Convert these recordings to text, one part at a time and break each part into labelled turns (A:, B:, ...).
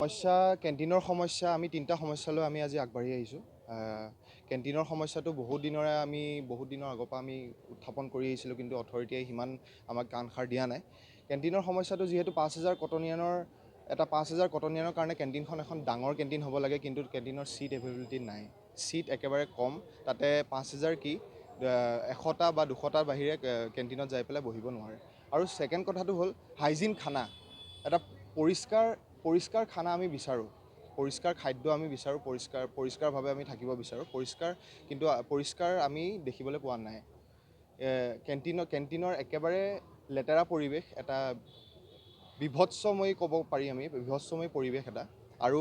A: সমস্যা কেণ্টিনৰ সমস্যা আমি তিনিটা সমস্যালৈ আমি আজি আগবাঢ়ি আহিছোঁ। কেণ্টিনৰ সমস্যাটো বহুত দিনৰ আগৰ পৰা আমি উত্থাপন কৰি আহিছিলোঁ, কিন্তু অথৰিটিয়ে সিমান আমাক কাণসাৰ দিয়া নাই। কেণ্টিনৰ সমস্যাটো যিহেতু 5,000 কটনিয়ানৰ কাৰণে কেণ্টিনখন এখন ডাঙৰ কেণ্টিন হ'ব লাগে, কিন্তু কেণ্টিনৰ ছিট এভেইলেবিলিটি নাই। ছিট একেবাৰে কম, তাতে 5,000 কি 100টা বা 200টাৰ বাহিৰে কেণ্টিনত যাই পেলাই বহিব নোৱাৰে। আৰু ছেকেণ্ড কথাটো হ'ল হাইজিন খানা, এটা পৰিষ্কাৰ খানা আমি বিচাৰোঁ, পৰিষ্কাৰ খাদ্য আমি বিচাৰোঁ, পৰিষ্কাৰভাৱে আমি থাকিব বিচাৰোঁ, কিন্তু পৰিষ্কাৰ আমি দেখিবলৈ পোৱা নাই। কেণ্টিনৰ একেবাৰে লেতেৰা পৰিৱেশ, এটা বিভৎসময়ী ক'ব পাৰি, বিভৎসময়ী পৰিৱেশ এটা। আৰু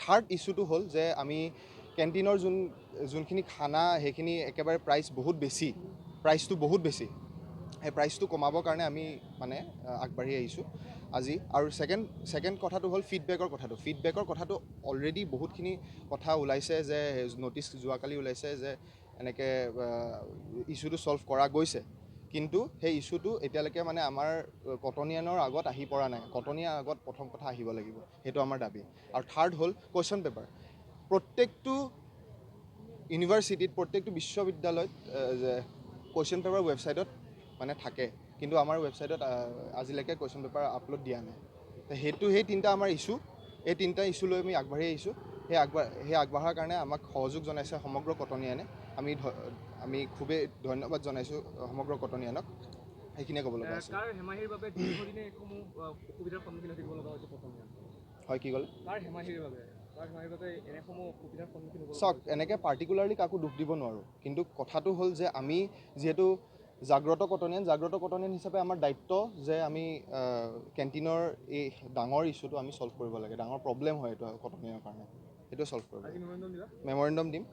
A: থাৰ্ড ইছ্যুটো হ'ল যে আমি কেণ্টিনৰ যোনখিনি খানা সেইখিনি একেবাৰে প্ৰাইচটো বহুত বেছি। সেই প্ৰাইচটো কমাবৰ কাৰণে আমি আগবাঢ়ি আহিছোঁ আজি। আৰু ছেকেণ্ড কথাটো হ'ল ফিডবেকৰ কথাটো অলৰেডি বহুতখিনি কথা ওলাইছে, যে ন'টিচ যোৱাকালি ওলাইছে যে এনেকৈ ইছ্যুটো ছল্ভ কৰা গৈছে, কিন্তু সেই ইছ্যুটো এতিয়ালৈকে আমাৰ কটনিয়ানৰ আগত আহি পৰা নাই। কটনিয়াৰ আগত প্ৰথম কথা আহিব লাগিব, সেইটো আমাৰ দাবী। আৰু থাৰ্ড হ'ল কুৱেশ্যন পেপাৰ। প্ৰত্যেকটো ইউনিভাৰ্চিটিত, প্ৰত্যেকটো বিশ্ববিদ্যালয়ত কুৱেশ্যন পেপাৰ ৱেবছাইটত থাকে, কিন্তু আমাৰ ৱেবছাইটত আজিলৈকে কুৱেশ্যন পেপাৰ আপলোড দিয়া নাই। সেই তিনিটা আমাৰ ইছ্যু, এই তিনিটা ইছ্যু লৈ আমি আগবাঢ়ি আহিছোঁ। সেই আগবঢ়াৰ কাৰণে আমাক সহযোগ জনাইছে সমগ্ৰ কটনিয়ানে। আমি খুবেই ধন্যবাদ জনাইছোঁ সমগ্ৰ কটনিয়ানক। সেইখিনিয়ে ক'ব লগা আছে। হয়, কি ক'লে? চাওক, এনেকৈ পাৰ্টিকুলাৰলি কাকো দুখ দিব নোৱাৰোঁ, কিন্তু কথাটো হ'ল যে আমি যিহেতু জাগ্ৰত কটনিয়ান হিচাপে আমাৰ দায়িত্ব যে আমি কেণ্টিনৰ এই ডাঙৰ ইছ্যুটো আমি ছল্ভ কৰিব লাগে। ডাঙৰ প্ৰব্লেম হয় এইটো কটনিয়ানৰ কাৰণে, সেইটো ছল্ভ কৰিব লাগে। মেমৰেণ্ডম দিম,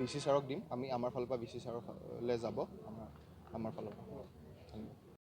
A: VC ছাৰক দিম। আমি আমাৰ ফালৰ পৰা VC ছাৰলৈ যাব, আমাৰ ফালৰ পৰা।